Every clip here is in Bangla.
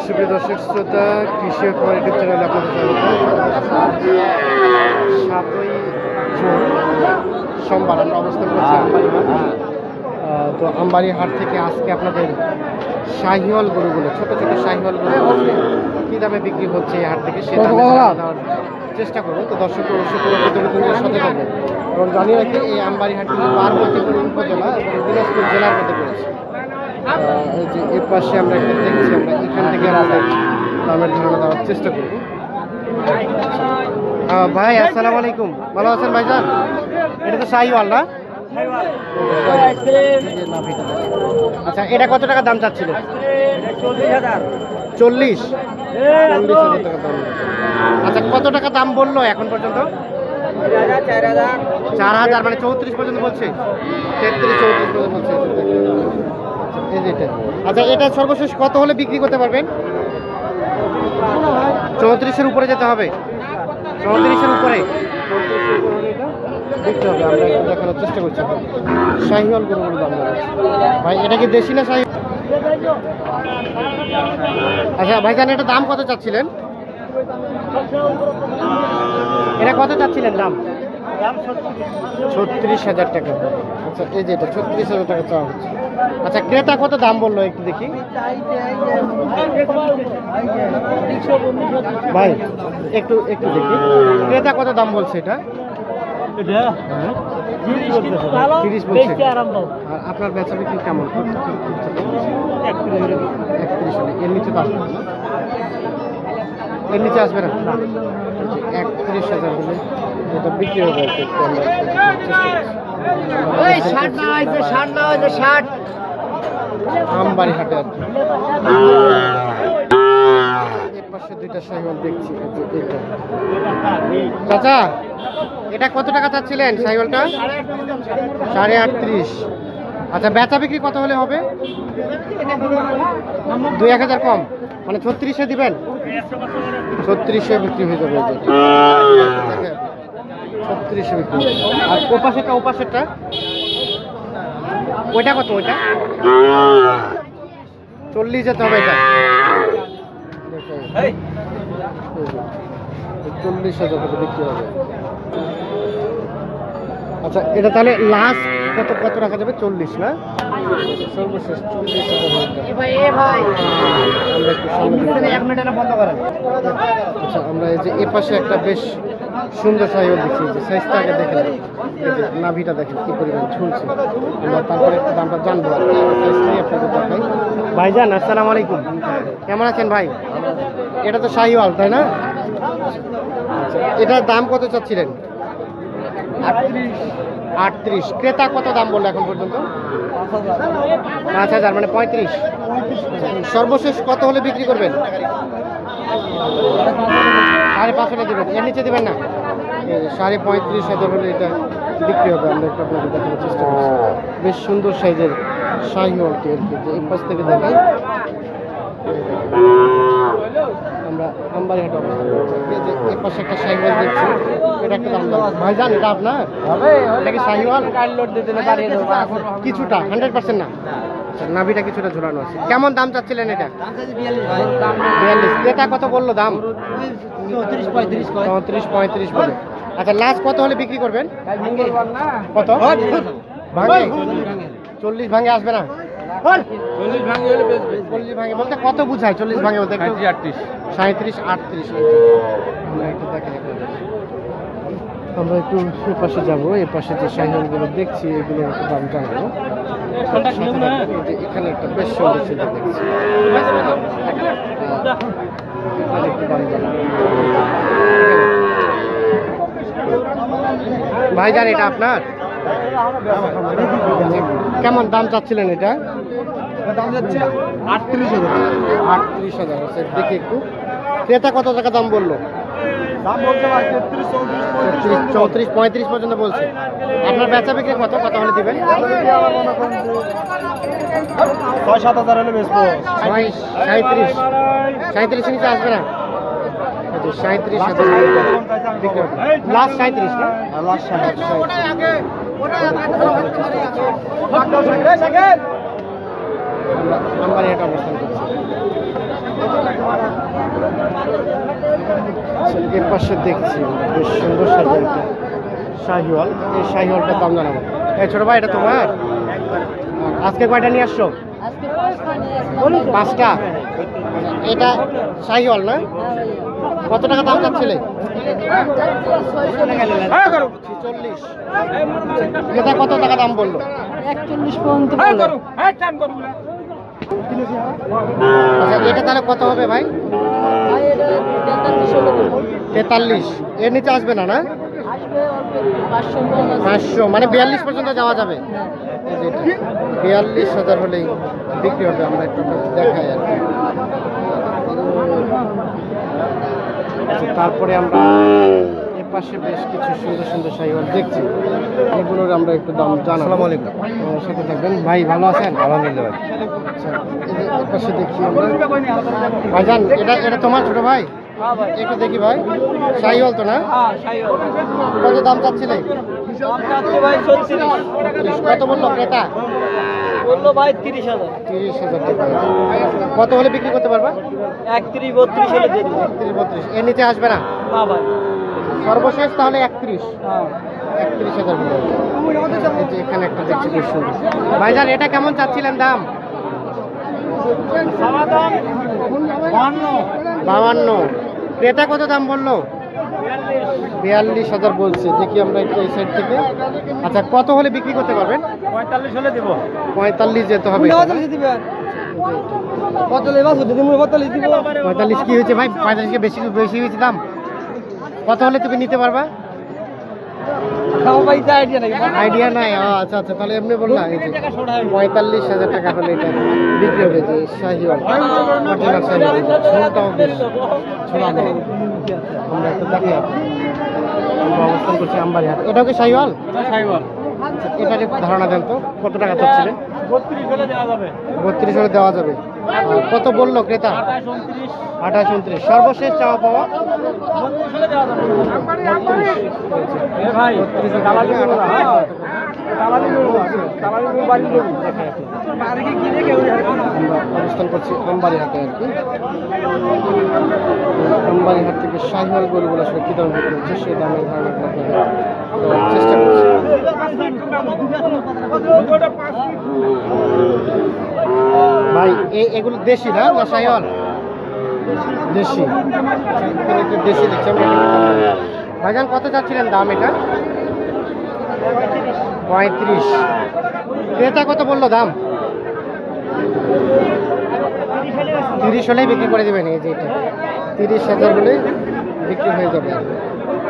সুপ্রিয় দর্শক শ্রোতা, কৃষি ও খামার ইউটিউব চ্যানেলে আপনাদের স্বাগত। 7ই জুন সোমবার আমরা অবস্থান করছি আমবাড়ি হাট। তো আমবাড়ি হাট থেকে আজকে আপনাদের শাহিওয়াল গরুগুলো, ছোট ছোট শাহিওয়াল গরু কী দামে বিক্রি হচ্ছে এই হাট থেকে সেটা দেওয়ার চেষ্টা করবো। তো দর্শক অবশ্যই পুরো প্রতিবেদনের সাথে থাকবেন এবং জানিয়ে রাখি এই আমবাড়ি হাট কিন্তু পার্বতীপুর উপজেলা এবং দিনাজপুর জেলার মধ্যে পড়েছে। এই যে এর পাশে আমরা একটা দেখছি, আমরা এখান থেকে আমাদের দামের ধারণা দেওয়ার চেষ্টা করব। ভাই আসসালামু আলাইকুম, ভালো আছেন ভাইজান? এটা তো শাহিওয়াল না? আচ্ছা, এটা কত টাকা দাম চাচ্ছিল? 40,000 টাকা দাম। আচ্ছা, কত টাকা দাম বললো এখন পর্যন্ত? 4,000, মানে 34 পর্যন্ত বলছে, 33-34 পর্যন্ত বলছে। আচ্ছা, এটা সর্বশেষ কত হলে বিক্রি করতে পারবেন? 34-এর উপরে যেতে হবে। 34-এর উপরে দেখতে হবে, আমরা একটু দেখানোর চেষ্টা করছি। শাহিওয়াল গরুগুলো দাম ভাই, এটা কি দেশি না শাহি? আচ্ছা ভাইজান, এটা দাম কত চাচ্ছিলেন? এটা কত চাচ্ছিলেন দাম? 36,000 টাকা। আচ্ছা, এই যে এটা 36,000 টাকা চাওয়া হচ্ছে। আচ্ছা, ক্রেতা কত দাম বললো একটু দেখি ভাই, একটু দেখি ক্রেতা কত দাম বলছে এটা? 30 বলছে। আর আপনার বেচা বিক্রি কেমন? 31 হলে এর নিচে তো আসবে না, এর নিচে আসবে না। 31,000 হলে এটা বিক্রি হবে। আমবাড়ি হাটে আর কি এর পাশে দুইটা শাহিওয়াল দেখছি। চাচা, এটা কত টাকা চাচ্ছিলেন শাহিওয়ালটা? 38,500। আচ্ছা, বেচা বিক্রি কত হলে হবে? 2-1,000 কম, মানে 36-এ দিবেন? 36-এ বিক্রি হয়ে যাবে। 36-এ বিক্রি। আর ওপাশেরটা ওইটা কত? ওইটা 40 যেতে হবে। এটা 40,000 টাকা বিক্রি হবে। আচ্ছা, এটা তাহলে লাস্ট কত রাখা যাবে? 40 না? সর্বশেষ 40,000 বন্ধ করেন। আচ্ছা, আমরা এই যে এ পাশে একটা বেশ সুন্দর শাহিওয়াল দেখছি। যে সাইজটা আগে দেখেন, নাভিটা দেখেন কি পরিমাণ ঝুলছে। আমরা তারপরে একটু দামটা জানবো। সাইজটাই আপনাদের দেখাই। ভাইজান আসসালামু আলাইকুম, কেমন আছেন ভাই? এটা তো শাহিওয়াল, তাই না? আচ্ছা, এটার দাম কত চাচ্ছিলেন? 38। ক্রেতা কত দাম বললো এখন পর্যন্ত? 5,000, মানে 35। সর্বশেষ কত হলে বিক্রি করবেন? 5.5 হলে দেবেন, এর নিচে দেবেন না? 35,000 হলে এটা বিক্রি হবে। আমরা একটু আপনাদের দেখানোর চেষ্টা করছি। বেশ সুন্দর সাইজের শাহিওয়ালটি আর কি। এই পাশ থেকে দেখাই, আমরা আমবাড়ি হাটে অবস্থান করছি। এই পাশে একটা শাহিওয়াল দেখছি, এটা একটা দাম দাম। ভাইজান, এটা আপনার? এটা কি শাহিওয়াল? কিছুটা, 100% না? নাভিটা কিছুটা ঝুলানো আছে। কেমন দাম চাচ্ছিলেন এটা? 42। ক্রেতা কত বললো দাম? 34-35 বলে। আচ্ছা, লাস্ট কত হলে বিক্রি করবেন? কত ভাঙে? 40 ভাঙে আসবে না? 40 ভাঙে বলতে কত বুঝায়? 40 ভাঙে বলতে 37-38। আমরা একটু এ পাশে যাবো। এ পাশে যে শাহিওয়ালগুলো দেখছি এগুলোর একটু দাম জানবো। এখানে একটা বেশ সুন্দর সেটা দেখছি, একটু দাম জানবো। ভাইজান, এটা আপনার? কেমন দাম চাচ্ছিলেন এটা? দাম যাচ্ছে 38,000। দেখি একটু ক্রেতা কত টাকা দাম বললো? 34-35 পর্যন্ত বলছে। আপনার বেচা বিক্রি কত হলে দিবেন? 6-7 হলে বেচবো। 37 নিচে আসবে না? 37,000 বিক্রি হবে। লাস্ট 37 না? লাস্ট 37। আমবাড়ি হাটে অবস্থান করছি। এর পাশে দেখছি বেশ সুন্দর সাথে একটা শাহিওয়াল। এই শাহিওয়ালটার দাম জানাবো। এই ছোট ভাই, এটা তোমার? আজকে কয়টা নিয়ে আসছো? পাঁচটা। এটা শাহিওয়াল না? কত টাকা দাম চাচ্ছিলে? 46। এটা কত টাকা দাম বললো? 41 পর্যন্ত। আচ্ছা, এটা তাহলে কত হবে ভাই? 43। এর নিচে আসবে না? না, 500 মানে 42 পর্যন্ত যাওয়া যাবে। 42,000 হলেই বিক্রি হবে। আমরা একটু দেখাই আর কি। তারপরে আমরা এর পাশে বেশ কিছু সুন্দর সুন্দর শাহিওয়াল দেখছি, এগুলোর আমরা একটু দাম জানাবো। আসসালামু আলাইকুম, সাথে থাকবেন। ভাই ভালো আছেন? আলহামদুলিল্লাহ। আচ্ছা, এর পাশে দেখি আমরা। ভাইজান, এটা তোমার ছোট ভাই? একটু দেখি ভাই। শাহিওয়াল তো না? কত দাম চাচ্ছিলে? কত বললো ক্রেতা? বললো ভাই 30,000। 30,000 টাকা। কত হলে বিক্রি করতে পারবা? 31-32 হলে দিয়ে দিবো। 31-32। এর নিচে আসবে না? না ভাই। সর্বশেষ তাহলে 31। হ্যাঁ। 31,000 টাকা। এই যে এখানে একটা দেখছি বেশ সুন্দর। ভাইজান, এটা কেমন চাচ্ছিলেন দাম? 52। ক্রেতা কত দাম বললো? 42,000 বলছে। দেখি আমরা একটু এই সাইড থেকে। আচ্ছা, কত হলে বিক্রি করতে পারবেন? 45 হলে দেবো। 45 যেতে হবে। 45 দিবেন। কত লেবাস হতে দিমু? 45 দিব। 45 কি হয়েছে ভাই? 45 কে বেশি বেশি হয়েছে দাম। কত হলে তুমি নিতে পারবা? খাও ভাই, আইডিয়া নাই। আইডিয়া নাই। আচ্ছা আচ্ছা, তাহলে এমনি বললাম এই যে 45,000 টাকা হলে এটা বিক্রি হবে। যে শাহিওয়াল, অরিজিনাল শাহিওয়াল। ঝোলটাও বেশ ঝোলানো। আমরা একটু দেখি। আমরা অবস্থান করছি আমবাড়িহাট। এটাও কি শাহিওয়াল? খাইবো। আচ্ছা, এটার একটু ধারণা দেন তো, কত টাকা চাচ্ছিলেন? 32 হলে দেওয়া যাবে। 32 হলে দেওয়া যাবে। কত বললো ক্রেতা? 28, 29। সর্বশেষ চাওয়া পাওয়া 32 হলে দেওয়া যাবে। 32। এ ভাই, 32,000 দালালি টাকা। করো না। দালালি করো না। দালালি করে বাড়ি দেবো। বাড়ি কিনে কেউ আমরা অবস্থান করছি আমবাড়িহাটে আর কি। আমবাড়িহাট থেকে শাহিওয়াল গরুগুলো আসলে কী দাম বিক্রি হচ্ছে সেই দামের ধারণা আপনাদের দেওয়ার চেষ্টা করছি। ভাই, এগুলো দেশি না না শাহিওয়াল? দেশি। এখানে একটু দেশি দেখছি আমরা। ভাইজান, কত চাচ্ছিলেন দাম এটা? 35। ক্রেতা কত বললো দাম? 30 হলেই বিক্রি করে দেবেন। এই যে এটা 30,000 হলে বিক্রি হয়ে যাবে।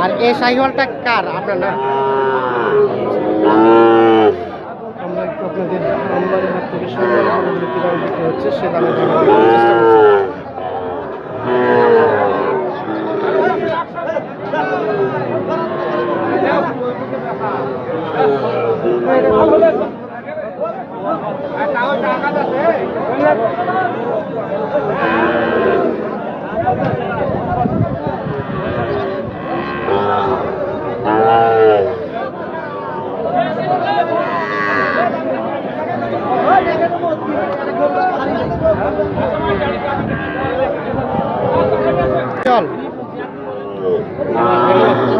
আর এই শাহিওয়ালটা কার? আপনার না? আমরা একটু আপনাদের আমবাড়িহাট থেকে শাহিওয়াল গরুগুলো কী দামে বিক্রি হচ্ছে সে দামে জানানোর চেষ্টা করছি। চল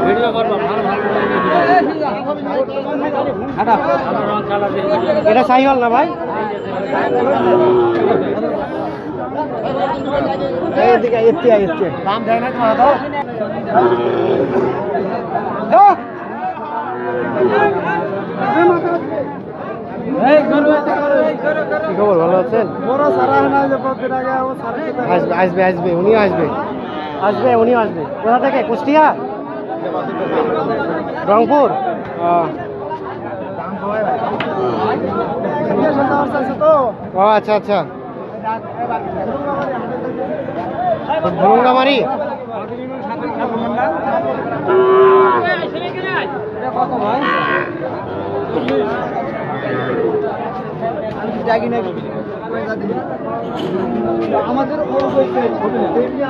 ভিডিও করবো। ভালো ভালো এটা শাহিওয়াল না ভাই? এদিকে এতে এতে দাম দেয় না তো? দাও। কি খবর, ভালো আছেন? বড় সারা না যে প্রতিদিন আগে ও সারা আসবে আসবে আসবে, উনিও আসবে। উনিও আসবে। কোথা থেকে? কুষ্টিয়া, রংপুর? ও আচ্ছা আচ্ছা, ভুরুঙ্গামারি। কত ভাই? আমাদের দেখি